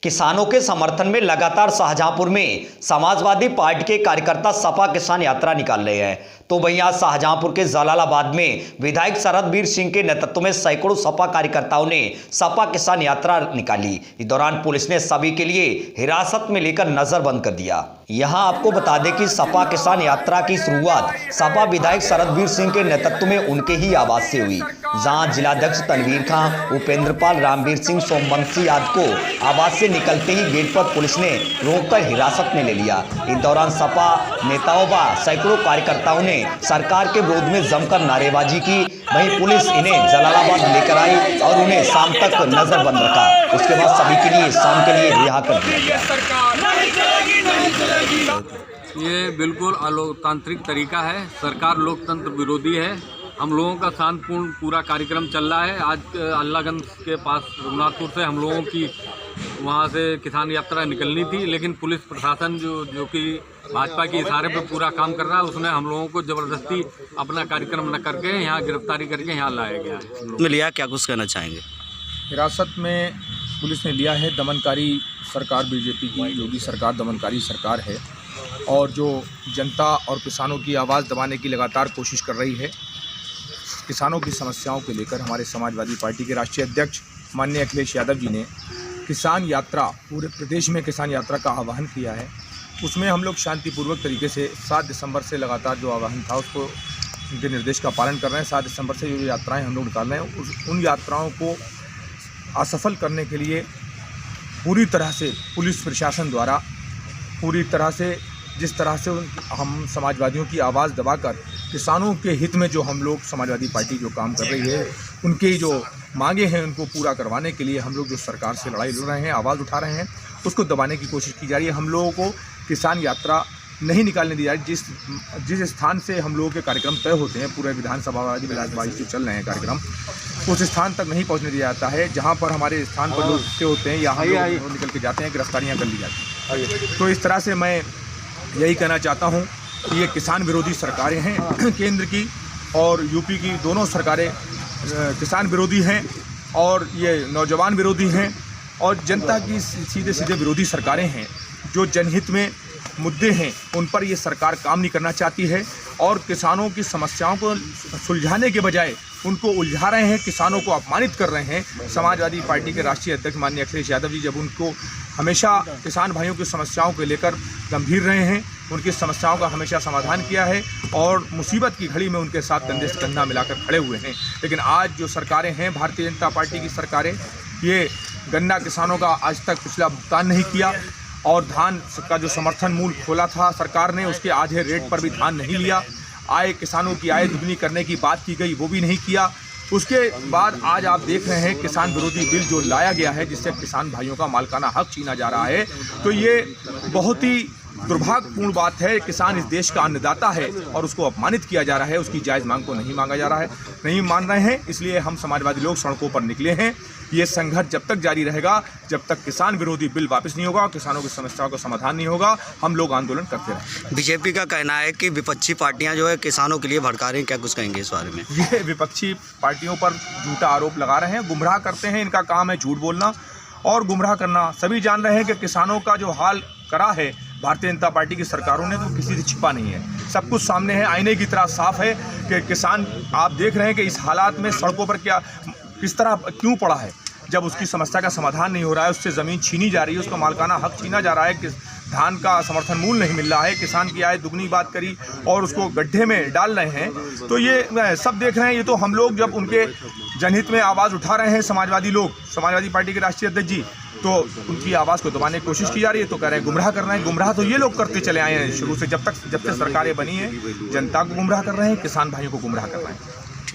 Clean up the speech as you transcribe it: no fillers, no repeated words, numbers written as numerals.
किसानों के समर्थन में लगातार शाहजहांपुर में समाजवादी पार्टी के कार्यकर्ता सपा किसान यात्रा निकाल रहे हैं। तो वहीं आज शाहजहांपुर के जलालाबाद में विधायक शरदबीर सिंह के नेतृत्व में सैकड़ों सपा कार्यकर्ताओं ने सपा किसान यात्रा निकाली। इस दौरान पुलिस ने सभी के लिए हिरासत में लेकर नजरबंद कर दिया। यहां आपको बता दें कि सपा किसान यात्रा की शुरुआत सपा विधायक शरदबीर सिंह के नेतृत्व में उनके ही आवास से हुई, जहां जिलाध्यक्ष तनवीर खां, उपेंद्रपाल, रामवीर सिंह, सोमवंशी आदि को आवास से निकलते ही गेट पर पुलिस ने रोककर हिरासत में ले लिया। इस दौरान सपा नेताओं व सैकड़ों कार्यकर्ताओं ने सरकार के विरोध में जमकर नारेबाजी की। वहीं पुलिस इन्हें जलालाबाद लेकर आई और उन्हें शाम तक नजरबंद रखा। उसके बाद सभी के लिए शाम के लिए रिहा कर दिया गया। ये बिल्कुल अलोकतांत्रिक तरीका है। सरकार लोकतंत्र विरोधी है। हम लोगों का शांतिपूर्ण पूरा कार्यक्रम चल रहा है। आज अल्लाहगंज के पास रघुनाथपुर से हम लोगों की वहाँ से किसान यात्रा निकलनी थी, लेकिन पुलिस प्रशासन जो कि भाजपा के इशारे पर पूरा काम कर रहा है, उसने हम लोगों को ज़बरदस्ती अपना कार्यक्रम न करके यहाँ गिरफ्तारी करके यहाँ लाया गया है। लिया क्या कुछ कहना चाहेंगे? हिरासत में पुलिस ने लिया है दमनकारी सरकार बीजेपी की, योगी सरकार दमनकारी सरकार है और जो जनता और किसानों की आवाज़ दबाने की लगातार कोशिश कर रही है। किसानों की समस्याओं को लेकर हमारे समाजवादी पार्टी के राष्ट्रीय अध्यक्ष माननीय अखिलेश यादव जी ने किसान यात्रा, पूरे प्रदेश में किसान यात्रा का आह्वान किया है। उसमें हम लोग शांतिपूर्वक तरीके से 7 दिसंबर से लगातार जो आह्वान था उसको उनके निर्देश का पालन कर रहे हैं। 7 दिसंबर से जो यात्राएं हम लोग निकाल रहे हैं उन यात्राओं को असफल करने के लिए पूरी तरह से पुलिस प्रशासन द्वारा पूरी तरह से जिस तरह से हम समाजवादियों की आवाज़ दबाकर किसानों के हित में जो हम लोग समाजवादी पार्टी जो काम कर रही है, उनकी जो मांगे हैं उनको पूरा करवाने के लिए हम लोग जो सरकार से लड़ाई लड़ रहे हैं, आवाज़ उठा रहे हैं, उसको दबाने की कोशिश की जा रही है। हम लोगों को किसान यात्रा नहीं निकालने दी जा रही। जिस स्थान से हम लोगों के कार्यक्रम तय होते हैं, पूरे विधानसभावादी जो चल रहे हैं कार्यक्रम, उस स्थान तक नहीं पहुंचने दिया जाता है। जहां पर हमारे स्थान पर जो रिश्ते होते हैं यहाँ निकल के जाते हैं, गिरफ्तारियाँ कर ली जाती हैं। तो इस तरह से मैं यही कहना चाहता हूँ कि ये किसान विरोधी सरकारें हैं केंद्र की और यूपी की, दोनों सरकारें किसान विरोधी हैं और ये नौजवान विरोधी हैं और जनता की सीधे सीधे विरोधी सरकारें हैं। जो जनहित में मुद्दे हैं उन पर ये सरकार काम नहीं करना चाहती है और किसानों की समस्याओं को सुलझाने के बजाय उनको उलझा रहे हैं, किसानों को अपमानित कर रहे हैं। समाजवादी पार्टी के राष्ट्रीय अध्यक्ष माननीय अखिलेश यादव जी जब उनको हमेशा किसान भाइयों की समस्याओं को लेकर गंभीर रहे हैं, उनकी समस्याओं का हमेशा समाधान किया है और मुसीबत की घड़ी में उनके साथ कंधे से कंधा मिलाकर खड़े हुए हैं। लेकिन आज जो सरकारें हैं, भारतीय जनता पार्टी की सरकारें, ये गन्ना किसानों का आज तक पिछला भुगतान नहीं किया और धान का जो समर्थन मूल्य खोला था सरकार ने, उसके आधे रेट पर भी धान नहीं लिया। किसानों की आय दुगनी करने की बात की गई, वो भी नहीं किया। उसके बाद आज आप देख रहे हैं किसान विरोधी बिल जो लाया गया है, जिससे किसान भाइयों का मालिकाना हक छीना जा रहा है। तो ये बहुत ही दुर्भाग्यपूर्ण बात है। किसान इस देश का अन्नदाता है और उसको अपमानित किया जा रहा है, उसकी जायज़ मांग को नहीं मांगा जा रहा है, नहीं मान रहे हैं। इसलिए हम समाजवादी लोग सड़कों पर निकले हैं। ये संघर्ष जब तक जारी रहेगा, जब तक किसान विरोधी बिल वापस नहीं होगा, किसानों की समस्याओं का समाधान नहीं होगा, हम लोग आंदोलन करते रहेंगे। बीजेपी का कहना है कि विपक्षी पार्टियां जो है किसानों के लिए भड़का रही हैं, क्या कुछ कहेंगे इस बारे में? ये विपक्षी पार्टियों पर झूठा आरोप लगा रहे हैं, गुमराह करते हैं। इनका काम है झूठ बोलना और गुमराह करना। सभी जान रहे हैं कि किसानों का जो हाल करा है भारतीय जनता पार्टी की सरकारों ने, तो किसी से छिपा नहीं है। सब कुछ सामने है, आईने की तरह साफ है कि किसान, आप देख रहे हैं कि इस हालात में सड़कों पर किस तरह क्यों पड़ा है। जब उसकी समस्या का समाधान नहीं हो रहा है, उससे ज़मीन छीनी जा रही है, उसका मालिकाना हक छीना जा रहा है, कि धान का समर्थन मूल्य नहीं मिल रहा है, किसान की आय दुगनी बात करी और उसको गड्ढे में डाल रहे हैं। तो ये सब देख रहे हैं। ये तो हम लोग जब उनके जनहित में आवाज़ उठा रहे हैं समाजवादी लोग, समाजवादी पार्टी के राष्ट्रीय अध्यक्ष जी, तो उनकी आवाज़ को दबाने की कोशिश की जा रही है। तो कह रहे हैं गुमराह कर रहे हैं। गुमराह तो ये लोग करते चले आए हैं शुरू से, जब से सरकारें बनी हैं। जनता को गुमराह कर रहे हैं, किसान भाइयों को गुमराह कर रहे हैं।